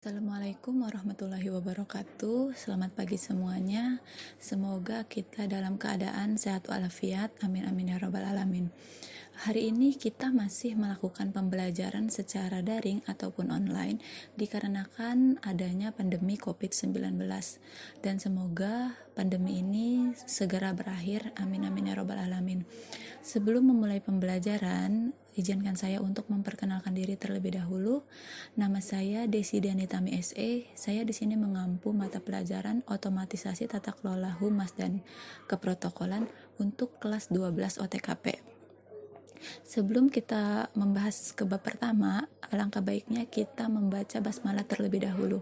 Assalamualaikum warahmatullahi wabarakatuh. Selamat pagi semuanya. Semoga kita dalam keadaan sehat walafiat. Amin amin ya rabbal alamin. Hari ini kita masih melakukan pembelajaran secara daring ataupun online dikarenakan adanya pandemi COVID-19. Dan semoga pandemi ini segera berakhir. Amin amin ya rabbal alamin. Sebelum memulai pembelajaran, izinkan saya untuk memperkenalkan diri terlebih dahulu. Nama saya Desi Dianitami SE. Saya di sini mengampu mata pelajaran otomatisasi tata kelola humas dan keprotokolan untuk kelas 12 OTKP. Sebelum kita membahas ke bab pertama, alangkah baiknya kita membaca basmalah terlebih dahulu.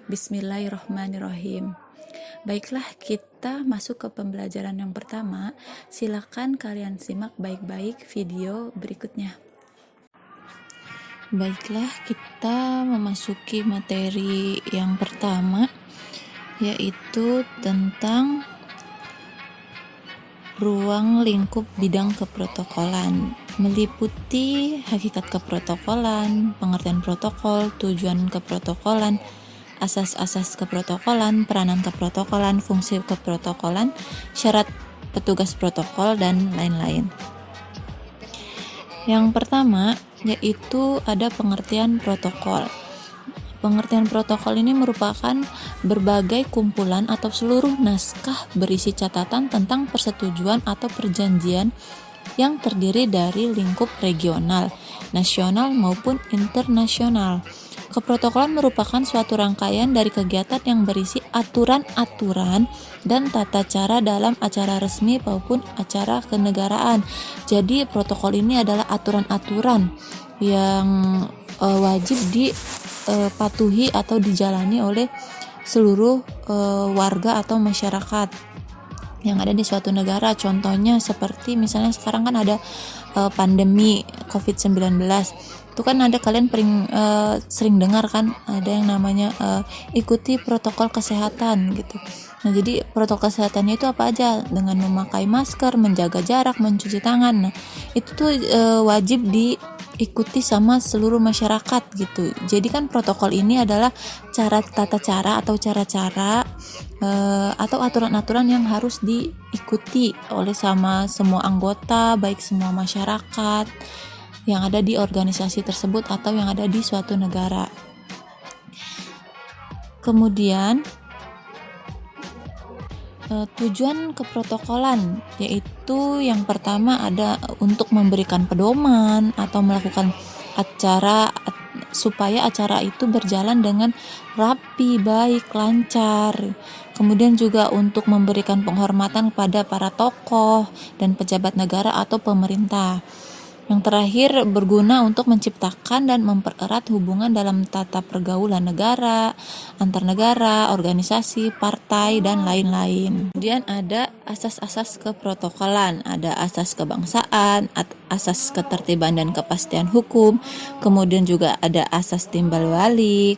Bismillahirrahmanirrahim. Baiklah, kita masuk ke pembelajaran yang pertama. Silakan kalian simak baik-baik video berikutnya. Baiklah, kita memasuki materi yang pertama, yaitu tentang ruang lingkup bidang keprotokolan, meliputi hakikat keprotokolan, pengertian protokol, tujuan keprotokolan, asas-asas keprotokolan, peranan keprotokolan, fungsi keprotokolan, syarat petugas protokol, dan lain-lain. Yang pertama yaitu ada pengertian protokol. Pengertian protokol ini merupakan berbagai kumpulan atau seluruh naskah berisi catatan tentang persetujuan atau perjanjian yang terdiri dari lingkup regional, nasional maupun internasional. Keprotokolan merupakan suatu rangkaian dari kegiatan yang berisi aturan-aturan dan tata cara dalam acara resmi maupun acara kenegaraan. Jadi protokol ini adalah aturan-aturan yang wajib dipatuhi atau dijalani oleh seluruh warga atau masyarakat yang ada di suatu negara. Contohnya seperti misalnya sekarang kan ada pandemi COVID-19. Itu kan ada kalian sering dengar kan ada yang namanya ikuti protokol kesehatan gitu. Nah, jadi protokol kesehatannya itu apa aja? Dengan memakai masker, menjaga jarak, mencuci tangan. Nah, itu tuh wajib diikuti sama seluruh masyarakat gitu. Jadi kan protokol ini adalah tata cara atau cara-cara atau aturan-aturan yang harus diikuti oleh sama semua anggota, baik semua masyarakat yang ada di organisasi tersebut atau yang ada di suatu negara. Kemudian tujuan keprotokolan, yaitu yang pertama ada untuk memberikan pedoman atau melakukan acara supaya acara itu berjalan dengan rapi, baik, lancar. Kemudian juga untuk memberikan penghormatan kepada para tokoh dan pejabat negara atau pemerintah. Yang terakhir, berguna untuk menciptakan dan mempererat hubungan dalam tata pergaulan negara, antar negara, organisasi, partai, dan lain-lain. Kemudian ada asas-asas keprotokolan, ada asas kebangsaan, asas ketertiban dan kepastian hukum, kemudian juga ada asas timbal balik.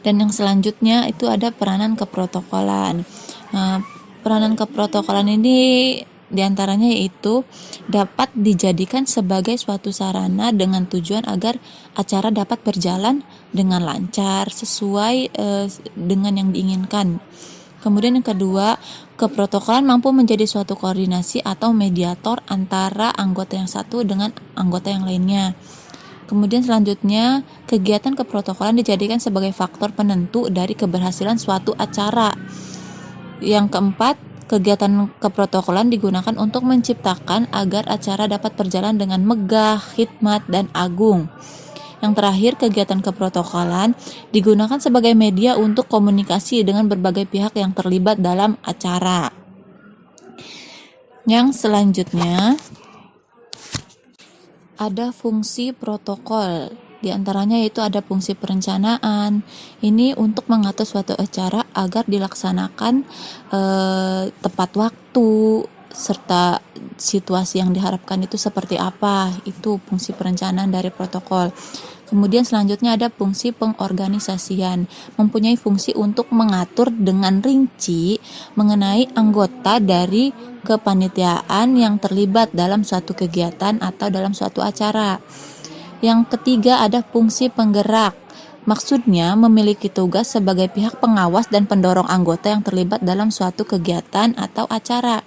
Dan yang selanjutnya itu ada peranan keprotokolan. Peranan keprotokolan ini diantaranya yaitu dapat dijadikan sebagai suatu sarana dengan tujuan agar acara dapat berjalan dengan lancar sesuai dengan yang diinginkan. Kemudian yang kedua, keprotokolan mampu menjadi suatu koordinasi atau mediator antara anggota yang satu dengan anggota yang lainnya. Kemudian selanjutnya, kegiatan keprotokolan dijadikan sebagai faktor penentu dari keberhasilan suatu acara. Yang keempat, kegiatan keprotokolan digunakan untuk menciptakan agar acara dapat berjalan dengan megah, khidmat, dan agung. Yang terakhir, kegiatan keprotokolan digunakan sebagai media untuk komunikasi dengan berbagai pihak yang terlibat dalam acara. Yang selanjutnya ada fungsi protokol. Di antaranya yaitu ada fungsi perencanaan. Ini untuk mengatur suatu acara agar dilaksanakan tepat waktu serta situasi yang diharapkan itu seperti apa. Itu fungsi perencanaan dari protokol. Kemudian selanjutnya ada fungsi pengorganisasian, mempunyai fungsi untuk mengatur dengan rinci mengenai anggota dari kepanitiaan yang terlibat dalam suatu kegiatan atau dalam suatu acara. Yang ketiga ada fungsi penggerak, Maksudnya memiliki tugas sebagai pihak pengawas dan pendorong anggota yang terlibat dalam suatu kegiatan atau acara.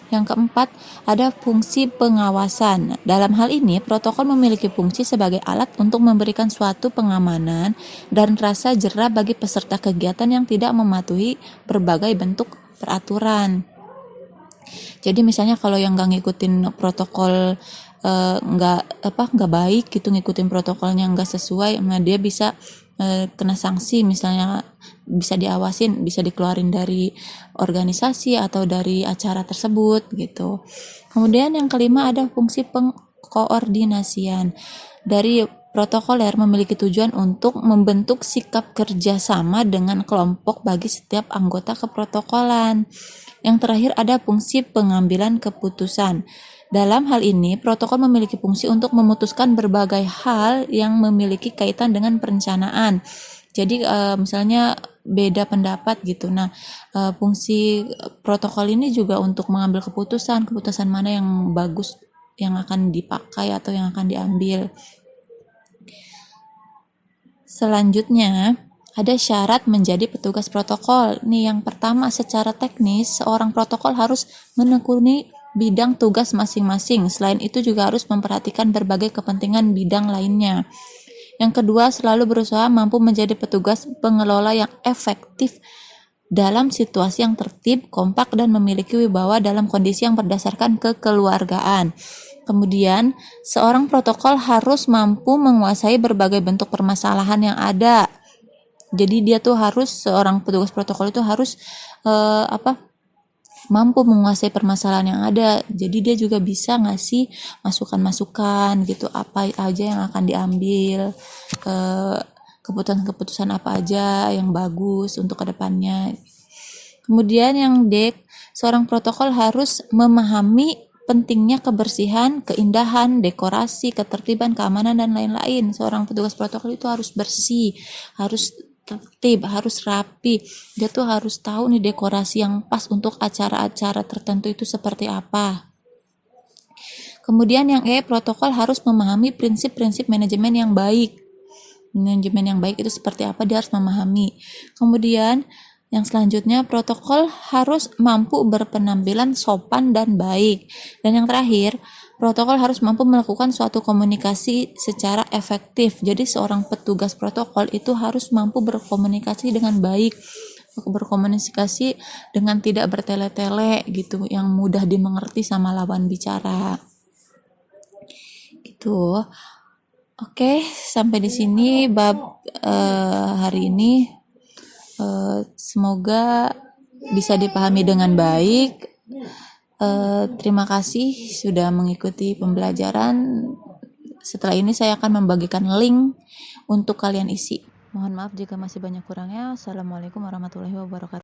Yang keempat, ada fungsi pengawasan. Dalam hal ini, protokol memiliki fungsi sebagai alat untuk memberikan suatu pengamanan dan rasa jera bagi peserta kegiatan yang tidak mematuhi berbagai bentuk peraturan. Jadi misalnya kalau yang nggak ngikutin protokol nggak baik gitu, ngikutin protokolnya nggak sesuai, nah dia bisa kena sanksi, misalnya bisa diawasin, bisa dikeluarin dari organisasi atau dari acara tersebut gitu. Kemudian yang kelima ada fungsi pengkoordinasian. Dari protokoler memiliki tujuan untuk membentuk sikap kerjasama dengan kelompok bagi setiap anggota keprotokolan. Yang terakhir ada fungsi pengambilan keputusan. Dalam hal ini, protokol memiliki fungsi untuk memutuskan berbagai hal yang memiliki kaitan dengan perencanaan. Jadi misalnya beda pendapat gitu. Nah, fungsi protokol ini juga untuk mengambil keputusan mana yang bagus yang akan dipakai atau yang akan diambil. Selanjutnya, ada syarat menjadi petugas protokol. Nih, yang pertama, secara teknis, seorang protokol harus menekuni bidang tugas masing-masing. Selain itu juga harus memperhatikan berbagai kepentingan bidang lainnya. Yang kedua, selalu berusaha mampu menjadi petugas pengelola yang efektif dalam situasi yang tertib, kompak, dan memiliki wibawa dalam kondisi yang berdasarkan kekeluargaan. Kemudian, seorang protokol harus mampu menguasai berbagai bentuk permasalahan yang ada. Jadi dia tuh seorang petugas protokol itu harus mampu menguasai permasalahan yang ada. Jadi dia juga bisa ngasih masukan-masukan gitu, apa aja yang akan diambil, keputusan-keputusan apa aja yang bagus untuk kedepannya. Kemudian yang D, seorang protokol harus memahami pentingnya kebersihan, keindahan, dekorasi, ketertiban, keamanan, dan lain-lain. Seorang petugas protokol itu harus bersih, harus tertib, harus rapi. Dia tuh harus tahu nih dekorasi yang pas untuk acara-acara tertentu itu seperti apa. Kemudian yang E, protokol harus memahami prinsip-prinsip manajemen yang baik. Manajemen yang baik itu seperti apa, dia harus memahami. Kemudian yang selanjutnya, protokol harus mampu berpenampilan sopan dan baik. Dan yang terakhir, protokol harus mampu melakukan suatu komunikasi secara efektif. Jadi seorang petugas protokol itu harus mampu berkomunikasi dengan baik, berkomunikasi dengan tidak bertele-tele gitu, yang mudah dimengerti sama lawan bicara. Itu. Oke, sampai di sini bab hari ini. Semoga bisa dipahami dengan baik. Terima kasih sudah mengikuti pembelajaran. Setelah ini saya akan membagikan link untuk kalian isi. Mohon maaf jika masih banyak kurangnya. Assalamualaikum warahmatullahi wabarakatuh.